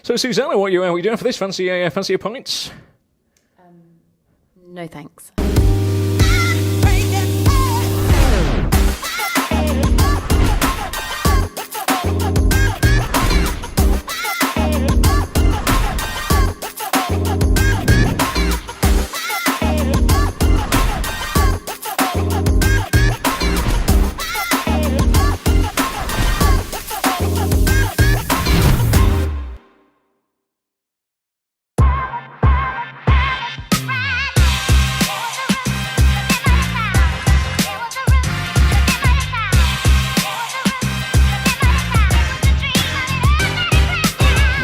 So, Susannah, what are you doing for this? Fancy a pint? No thanks.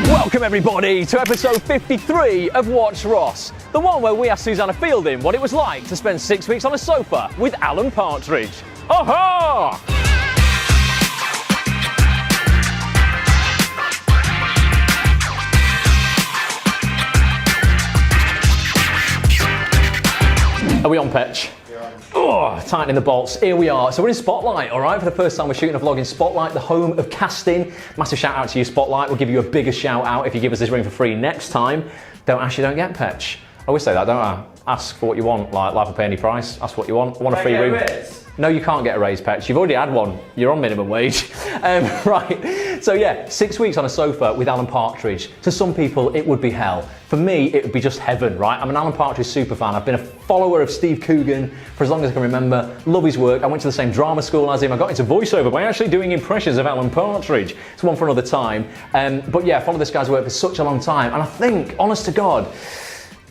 Welcome everybody to episode 53 of WatchRoss, the one where we asked Susannah Fielding what it was like to spend 6 weeks on a sofa with Alan Partridge. Aha! Are we on, Petch? Oh, tightening the bolts. Here we are. So we're in Spotlight, all right? For the first time, we're shooting a vlog in Spotlight, the home of casting. Massive shout out to you, Spotlight. We'll give you a bigger shout out if you give us this ring for free next time. Don't ask, you don't get, Petch. I always say that, don't I? Ask for what you want, like life will pay any price. Ask what you want. Want a free room? No, you can't get a raise, Petch. You've already had one. You're on minimum wage. Right. So yeah, 6 weeks on a sofa with Alan Partridge. To some people, it would be hell. For me, it would be just heaven, right? I'm an Alan Partridge super fan. I've been a follower of Steve Coogan for as long as I can remember. Love his work. I went to the same drama school as him. I got into voiceover by actually doing impressions of Alan Partridge. It's one for another time. But yeah, followed this guy's work for such a long time. And I think, honest to God,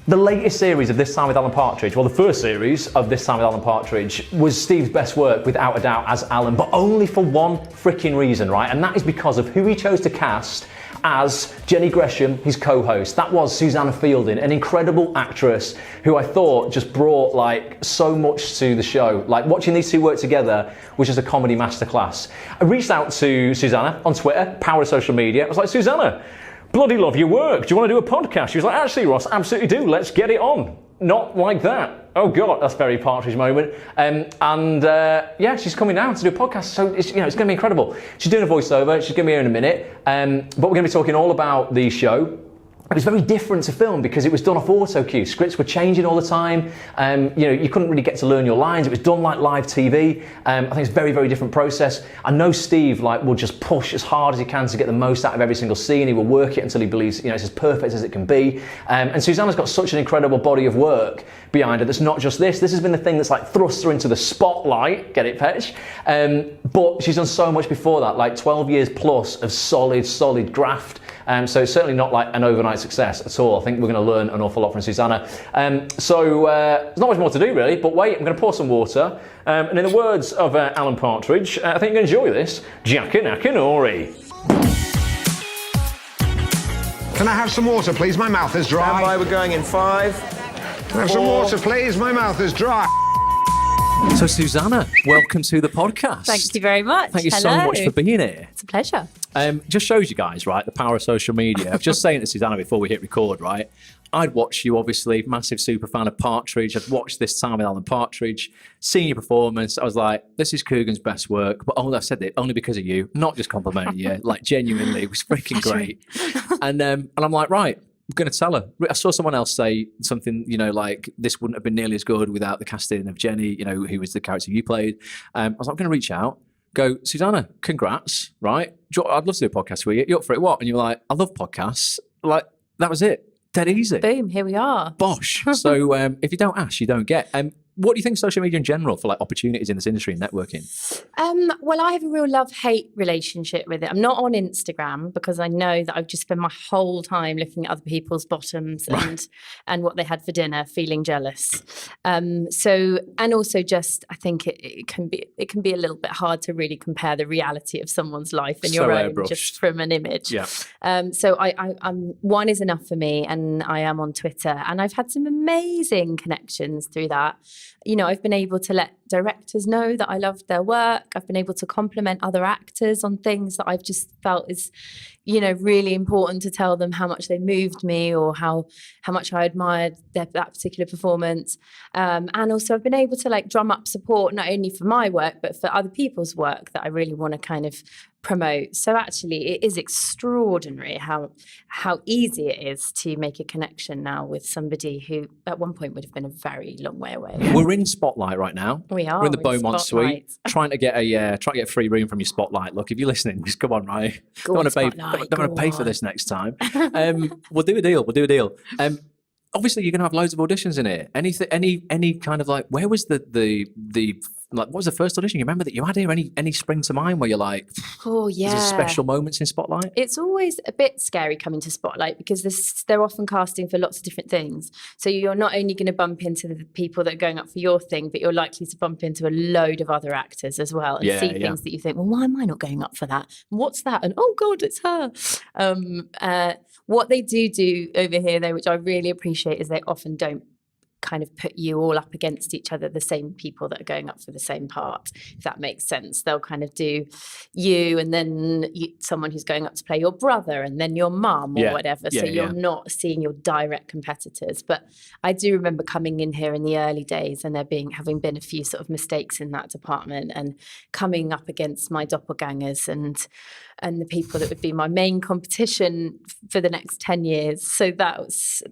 the latest series of This Time with Alan Partridge, well, the first series of This Time with Alan Partridge was Steve's best work, without a doubt, as Alan, but only for one freaking reason, right? And that is because of who he chose to cast as Jennie Gresham, his co-host. That was Susannah Fielding, an incredible actress who I thought just brought like so much to the show. Like watching these two work together was just a comedy masterclass. I reached out to Susannah on Twitter, power of social media. I was like, Susannah, bloody love your work. Do you want to do a podcast? She was like, actually, Ross, absolutely do. Let's get it on. Not like that. Oh God, that's very Partridge moment. Yeah, she's coming down to do a podcast. So it's going to be incredible. She's doing a voiceover. She's going to be here in a minute. But we're going to be talking all about the show. It was very different to film because it was done off auto cue. Scripts were changing all the time. You couldn't really get to learn your lines. It was done like live TV. I think it's a very, very different process. I know Steve will just push as hard as he can to get the most out of every single scene. He will work it until he believes it's as perfect as it can be. And Susannah's got such an incredible body of work behind her that's not just this. This has been the thing that's thrust her into the spotlight. Get it, Petch? But she's done so much before that, 12 years plus of solid graft. So it's certainly not an overnight success at all. I think we're going to learn an awful lot from Susannah. So there's not much more to do really, but wait, I'm going to pour some water. And in the words of Alan Partridge, I think you're going to enjoy this. Jackanakanori. Can I have some water, please? My mouth is dry. Stand by, we're going in 5. Can I have some water, please? My mouth is dry. So Susannah, welcome to the podcast. Thank you very much. Thank you so much for being here. It's a pleasure. Just shows you guys, right, the power of social media. I was just saying to Susannah before we hit record, right, I'd watch you, obviously, massive super fan of Partridge. I'd watched This Time with Alan Partridge, seen your performance. I was like, this is Coogan's best work. But I said it only because of you, not just complimenting you. Genuinely, it was freaking great. And I'm like, right, I'm going to tell her. I saw someone else say something, this wouldn't have been nearly as good without the casting of Jennie, who was the character you played. I was like, I'm going to reach out, go, Susannah, congrats, right? I'd love to do a podcast with you. You up for it? What? And you were like, I love podcasts. That was it. Dead easy. Boom, here we are. Bosh. So if you don't ask, you don't get. What do you think of social media in general for opportunities in this industry and networking? Well, I have a real love-hate relationship with it. I'm not on Instagram because I know that I've just spent my whole time looking at other people's bottoms and what they had for dinner, feeling jealous. And also just I think it can be a little bit hard to really compare the reality of someone's life and your own just from an image. Yeah. So I'm one is enough for me, and I am on Twitter, and I've had some amazing connections through that. I've been able to let directors know that I loved their work. I've been able to compliment other actors on things that I've just felt is, really important to tell them how much they moved me or how much I admired that particular performance. And also I've been able to drum up support, not only for my work, but for other people's work that I really want to kind of promote. So actually it is extraordinary how easy it is to make a connection now with somebody who at one point would have been a very long way away. We're in Spotlight right now. We are. We're in the Beaumont Spotlight. Suite, trying to get a free room from your Spotlight. Look, if you're listening, just come on, right? Go don't on, want to pay for this next time. We'll do a deal. Obviously, you're going to have loads of auditions in here. Any kind of like, where was the like, what was the first audition you remember that you had here? Any spring to mind where you're like, oh yeah, there's special moments in Spotlight? It's always a bit scary coming to Spotlight because they're often casting for lots of different things. So you're not only going to bump into the people that are going up for your thing, but you're likely to bump into a load of other actors as well and see things that you think, well, why am I not going up for that? What's that? And oh God, it's her. What they do over here though, which I really appreciate, is they often don't kind of put you all up against each other, the same people that are going up for the same part, if that makes sense. They'll kind of do you and then someone who's going up to play your brother and then your mum or whatever. So you're not seeing your direct competitors. But I do remember coming in here in the early days and having been a few sort of mistakes in that department and coming up against my doppelgangers and the people that would be my main competition for the next 10 years. So those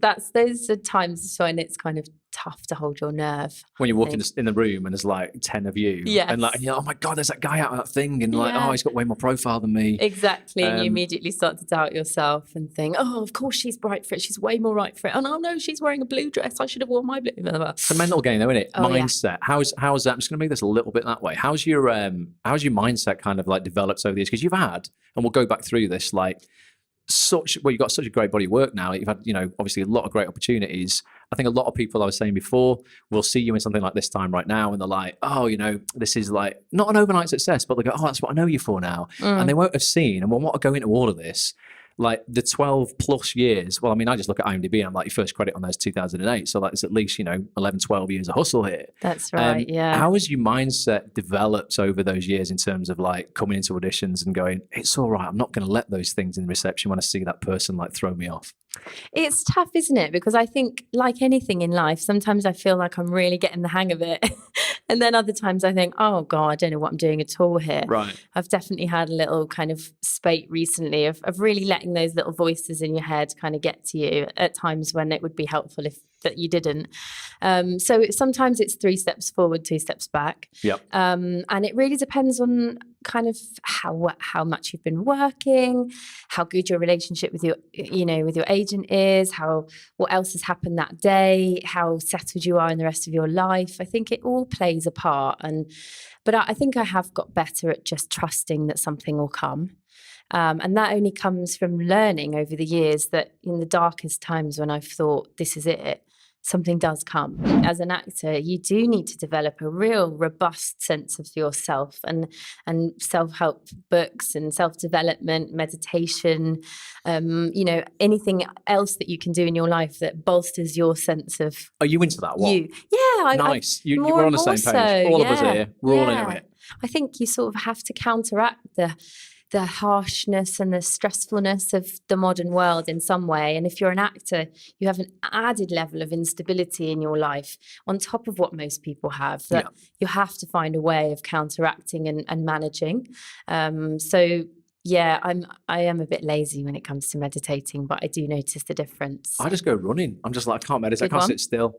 are times when it's kind of tough to hold your nerve. When you walk in the room and there's like 10 of you, and like, oh my God, there's that guy out of that thing, and like, oh, he's got way more profile than me. Exactly, and you immediately start to doubt yourself and think, oh, of course she's right for it. She's way more right for it. And oh no, she's wearing a blue dress. I should have worn my blue. It's a mental game, though, isn't it? Mindset. Yeah. How's that? I'm just going to make this a little bit that way. How's your mindset kind of like developed over the years? Because you've had, and we'll go back through this, like you've got such a great body of work now. You've had, obviously a lot of great opportunities. I think a lot of people, I was saying before, will see you in something like this time right now and they're like, oh, this is like not an overnight success, but they go, oh, that's what I know you for now. And they won't have seen, and we'll want to go into all of this, like the 12 plus years. Well, I mean, I just look at IMDb and I'm like, your first credit on there's 2008. So like, it's at least, 11, 12 years of hustle here. That's right. Yeah. How has your mindset developed over those years in terms of like coming into auditions and going, it's all right, I'm not going to let those things in reception when I see that person like throw me off? It's tough, isn't it? Because I think, like anything in life, sometimes I feel like I'm really getting the hang of it. And then other times I think, oh God, I don't know what I'm doing at all here. Right. I've definitely had a little kind of spate recently of really letting those little voices in your head kind of get to you at times when it would be helpful that you didn't. So sometimes it's 3 steps forward, 2 steps back. Yep. And it really depends on kind of how much you've been working, how good your relationship with your agent is, what else has happened that day, how settled you are in the rest of your life. I think it all plays a part. But I think I have got better at just trusting that something will come. And that only comes from learning over the years that in the darkest times when I've thought this is it, something does come. As an actor, you do need to develop a real robust sense of yourself and self-help books and self-development, meditation, anything else that you can do in your life that bolsters your sense of Are you into that? What? You. Yeah. Nice. We're on the same page. All of us here. We're all into it. I think you sort of have to counteract the harshness and the stressfulness of the modern world in some way. And if you're an actor, you have an added level of instability in your life on top of what most people have that you have to find a way of counteracting and managing. I am a bit lazy when it comes to meditating, but I do notice the difference. I just go running. I'm just like, I can't meditate. I can't sit still.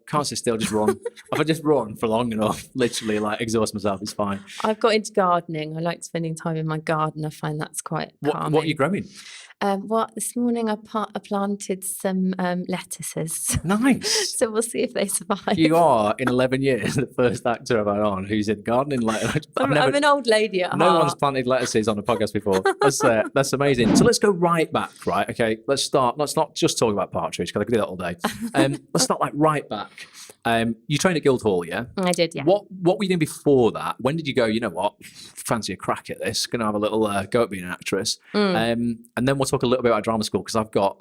Just run. If I just run for long enough, literally like exhaust myself, it's fine. I've got into gardening. I like spending time in my garden. I find that's quite calming. What are you growing? This morning I planted some lettuces. Nice. So we'll see if they survive. You are, in 11 years, the first actor I've had on who's in gardening. I'm an old lady at heart. No one's planted lettuces on a podcast before. That's amazing. So let's go right back, right? Okay, let's not just talk about Partridge, because I could do that all day. Let's start like right back. You trained at Guildhall, yeah? I did, yeah. What were you doing before that? When did you go, you know what, fancy a crack at this, gonna have a little go at being an actress? And then we'll talk a little bit about drama school, because I've got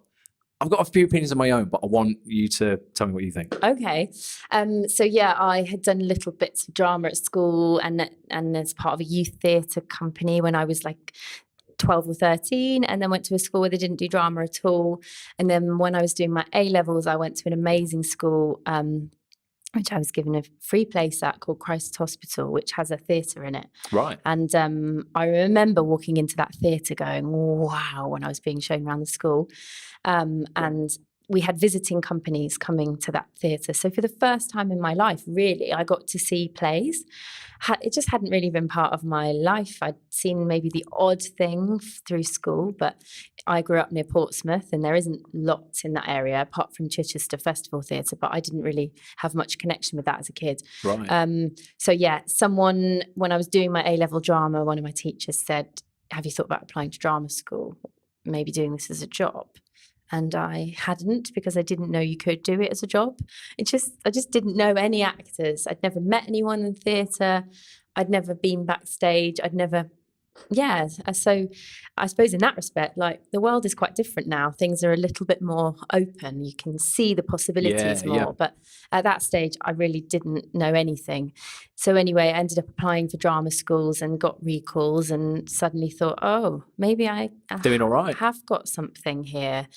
a few opinions of my own, but I want you to tell me what you think. Okay. I had done little bits of drama at school and as part of a youth theatre company when I was like 12 or 13, and then went to a school where they didn't do drama at all. And then when I was doing my A-levels, I went to an amazing school which I was given a free place at, called Christ Hospital, which has a theatre in it. Right. And I remember walking into that theatre going, wow, when I was being shown around the school. And we had visiting companies coming to that theatre. So for the first time in my life, really, I got to see plays. It just hadn't really been part of my life. I'd seen maybe the odd thing through school, but I grew up near Portsmouth and there isn't lots in that area apart from Chichester Festival Theatre, but I didn't really have much connection with that as a kid. Right. So yeah, someone, when I was doing my A-level drama, one of my teachers said, have you thought about applying to drama school? Maybe doing this as a job? And I hadn't, because I didn't know you could do it as a job. I just didn't know any actors. I'd never met anyone in theatre. I'd never been backstage. So I suppose in that respect, like, the world is quite different now. Things are a little bit more open. You can see the possibilities more. Yeah. But at that stage, I really didn't know anything. So anyway, I ended up applying for drama schools and got recalls and suddenly thought, oh, maybe I doing all right. Have got something here.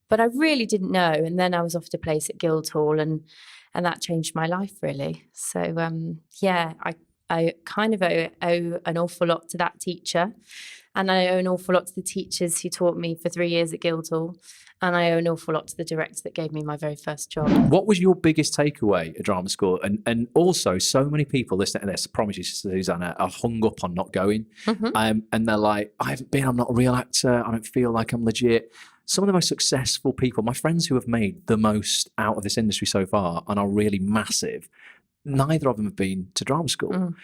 But I really didn't know. And then I was offered a place at Guildhall and that changed my life, really. So, I kind of owe an awful lot to that teacher. And I owe an awful lot to the teachers who taught me for 3 years at Guildhall. And I owe an awful lot to the director that gave me my very first job. What was your biggest takeaway at drama school? And also, so many people listening to this, I promise you, Susannah, are hung up on not going. Mm-hmm. And they're like, I haven't been, I'm not a real actor. I don't feel like I'm legit. Some of the most successful people, my friends who have made the most out of this industry so far and are really massive, neither of them have been to drama school.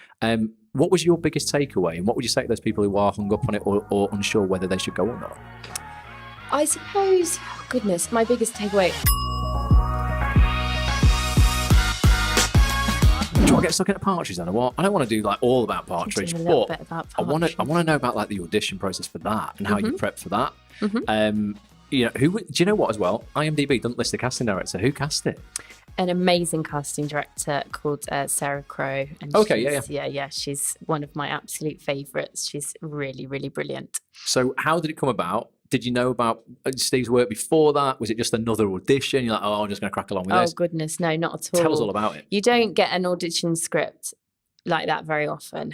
What was your biggest takeaway? And what would you say to those people who are hung up on it or unsure whether they should go or not? I suppose, oh goodness, my biggest takeaway. Do you want to get stuck into Partridge then? I don't want to do like all about Partridge, but I want to know about like the audition process for that and how you prep for that. Do you know what as well? IMDb doesn't list the casting director. Who cast it? An amazing casting director called Sarah Crowe. And she's one of my absolute favourites. She's really, really brilliant. So how did it come about? Did you know about Steve's work before that? Was it just another audition? You're like, oh, I'm just going to crack along with this. Oh, goodness, no, not at all. Tell us all about it. You don't get an audition script like that very often.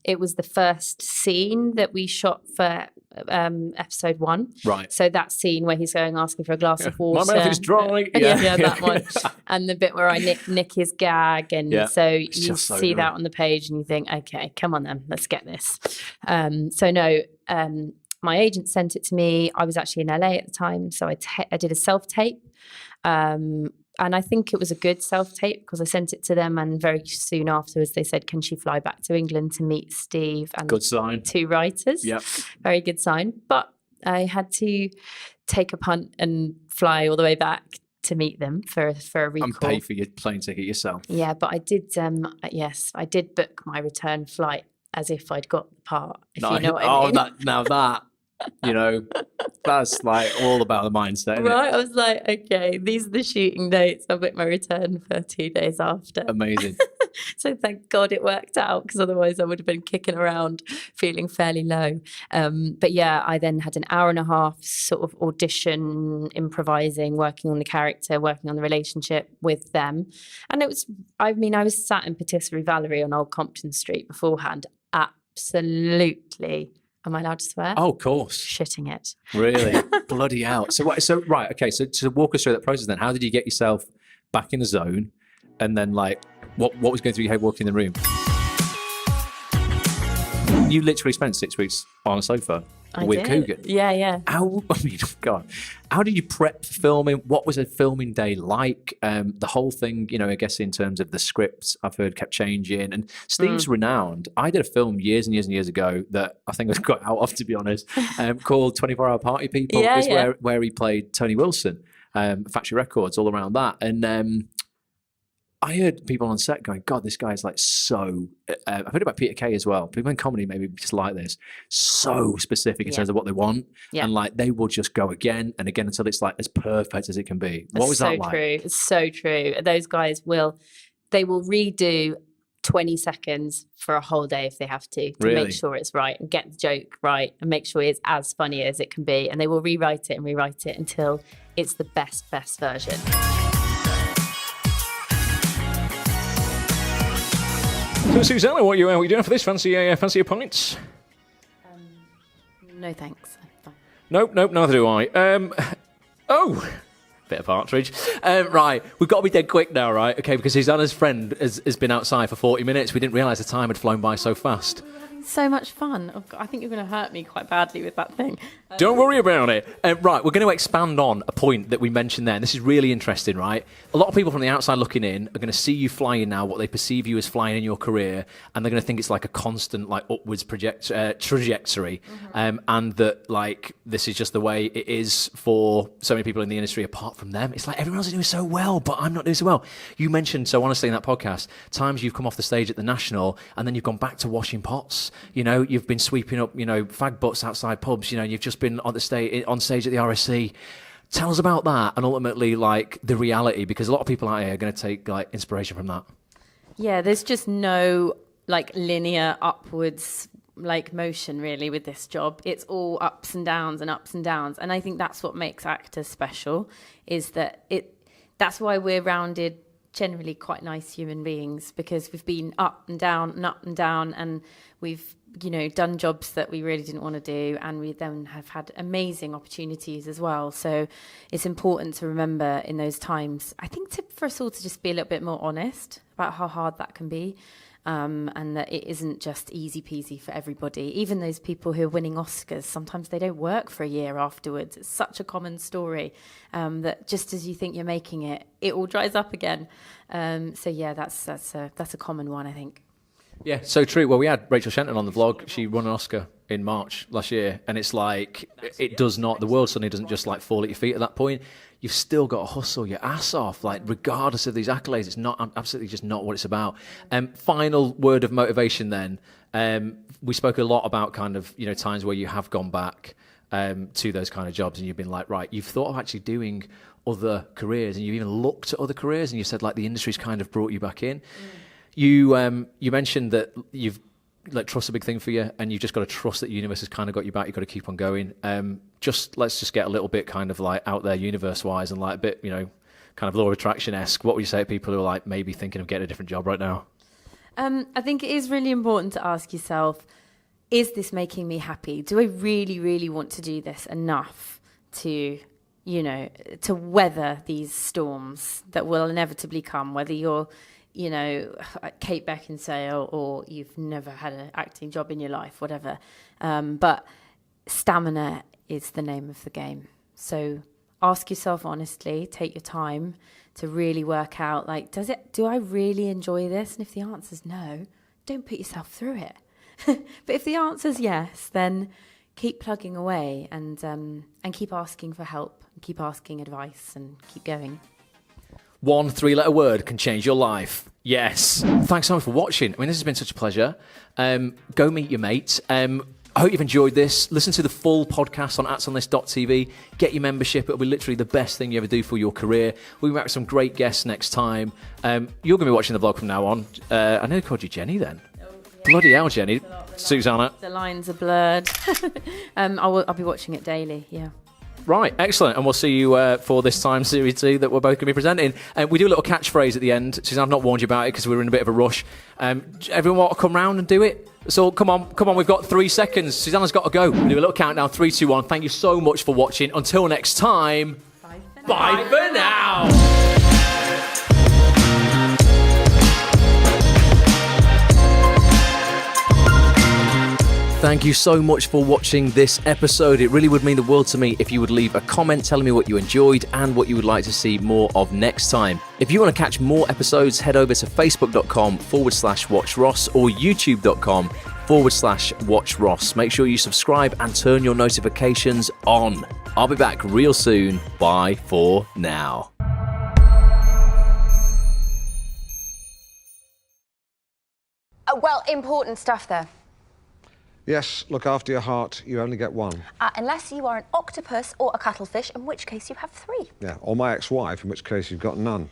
It was the first scene that we shot for episode 1. Right. So that scene where he's going asking for a glass of water. My mouth is dry. Yeah, that one. And the bit where I nick his gag. And so you see that on the page and you think, okay, come on then, let's get this. My agent sent it to me. I was actually in LA at the time. So I did a self-tape. And I think it was a good self-tape because I sent it to them and very soon afterwards they said, can she fly back to England to meet Steve and good sign. 2 writers? Yep. Very good sign. But I had to take a punt and fly all the way back to meet them for a recall. And pay for your plane ticket yourself. Yeah, but I did, I did book my return flight as if I'd got the part, if you know what I mean. That's like all about the mindset, isn't right? it? I was like, okay, these are the shooting dates. I'll book my return for 2 days after. Amazing. So thank God it worked out because otherwise I would have been kicking around feeling fairly low. But yeah, I then had an hour and a half sort of audition, improvising, working on the character, working on the relationship with them. And it was, I was sat in Patisserie Valerie on Old Compton Street beforehand. Absolutely. Am I allowed to swear? Oh, of course. Shitting it. Really? Bloody hell. So right, okay, so to walk us through that process then, how did you get yourself back in the zone? And then like, what was going through your head walking in the room? You literally spent 6 weeks on a sofa with Coogan. Yeah. How did you prep filming? What was a filming day like? The whole thing, I guess in terms of the scripts I've heard kept changing. And Steve's renowned. I did a film years and years and years ago that I think I got out of, to be honest, called 24-Hour Party People. Where he played Tony Wilson, Factory Records, all around that. And I heard people on set going, God, this guy's like so... I've heard about Peter Kay as well. People in comedy maybe just like this. So specific in terms of what they want. Yeah. And like they will just go again and again until it's like as perfect as it can be. What was that like? It's so true. Those guys will redo 20 seconds for a whole day if they have to make sure it's right and get the joke right and make sure it's as funny as it can be. And they will rewrite it until it's the best version. So, Susannah, what are you doing for this? Fancy a pint? No thanks. I'm fine. Nope, neither do I. Bit of Partridge. Right, we've got to be dead quick now, right? Okay, because Susannah's friend has been outside for 40 minutes. We didn't realise the time had flown by so fast. So much fun. Oh, God, I think you're going to hurt me quite badly with that thing. Don't worry about it. Right, we're going to expand on a point that we mentioned there. And this is really interesting, right? A lot of people from the outside looking in are going to see you flying now, what they perceive you as flying in your career, and they're going to think it's like a constant, like, upwards trajectory, and that, like, this is just the way it is for so many people in the industry. Apart from them, it's like everyone else is doing so well, but I'm not doing so well. You mentioned so honestly in that podcast times you've come off the stage at the National, and then you've gone back to washing pots. You know, you've been sweeping up, fag butts outside pubs. You've just been on stage at the RSC. Tell us about that, and ultimately, like, the reality, because a lot of people out here are going to take, like, inspiration from that. Yeah, there's just no, like, linear upwards, like, motion really with this job. It's all ups and downs and ups and downs, and I think that's what makes actors special. Is that that's why we're rounded generally quite nice human beings, because we've been up and down and up and down, and we've done jobs that we really didn't want to do, and we then have had amazing opportunities as well. So it's important to remember in those times, I think, for us all to just be a little bit more honest about how hard that can be, and that it isn't just easy peasy for everybody. Even those people who are winning Oscars, sometimes they don't work for a year afterwards. It's such a common story, that just as you think you're making it, it all dries up again. So yeah, that's a common one, I think. Yeah, so true. Well, we had Rachel Shenton on the vlog. She won an Oscar in March last year, and it's like, it does not, the world suddenly doesn't just, like, fall at your feet at that point. You've still got to hustle your ass off, like, regardless of these accolades. It's not, absolutely just not what it's about. Final word of motivation then. We spoke a lot about kind of, times where you have gone back to those kind of jobs, and you've been like, right, you've thought of actually doing other careers, and you've even looked at other careers, and you said, like, the industry's kind of brought you back in. You mentioned that you've, like, trust's a big thing for you, and you've just got to trust that the universe has kind of got you back. You've got to keep on going. Let's just get a little bit kind of, like, out there universe-wise, and, like, a bit, kind of law of attraction-esque. What would you say to people who are, like, maybe thinking of getting a different job right now? I think it is really important to ask yourself, is this making me happy? Do I really, really want to do this enough to weather these storms that will inevitably come, whether you're Kate Beckinsale, or you've never had an acting job in your life, whatever. But stamina is the name of the game. So ask yourself honestly, take your time to really work out, like, do I really enjoy this? And if the answer's no, don't put yourself through it. But if the answer's yes, then keep plugging away, and keep asking for help, and keep asking advice, and keep going. One 3-letter word can change your life. Yes. Thanks so much for watching. I mean, this has been such a pleasure. Go meet your mate. I hope you've enjoyed this. Listen to the full podcast on atsonthis.tv. Get your membership. It'll be literally the best thing you ever do for your career. We'll be back with some great guests next time. You're going to be watching the vlog from now on. I nearly called you Jennie then. Oh, yeah. Bloody hell, Jennie. Susannah. The lines are blurred. I'll be watching it daily, yeah. Right, excellent. And we'll see you for this time Series 2 that we're both going to be presenting. We do a little catchphrase at the end. Susanna, I've not warned you about it because we were in a bit of a rush. Everyone want to come round and do it? So come on, we've got 3 seconds. Susanna's got to go. We'll do a little countdown, 3, 2, 1. Thank you so much for watching. Until next time, bye for now. Thank you so much for watching this episode. It really would mean the world to me if you would leave a comment telling me what you enjoyed and what you would like to see more of next time. If you want to catch more episodes, head over to facebook.com/WatchRoss or youtube.com/WatchRoss. Make sure you subscribe and turn your notifications on. I'll be back real soon. Bye for now. Well, important stuff there. Yes, look after your heart. You only get one. Unless you are an octopus or a cuttlefish, in which case you have 3. Yeah, or my ex-wife, in which case you've got none.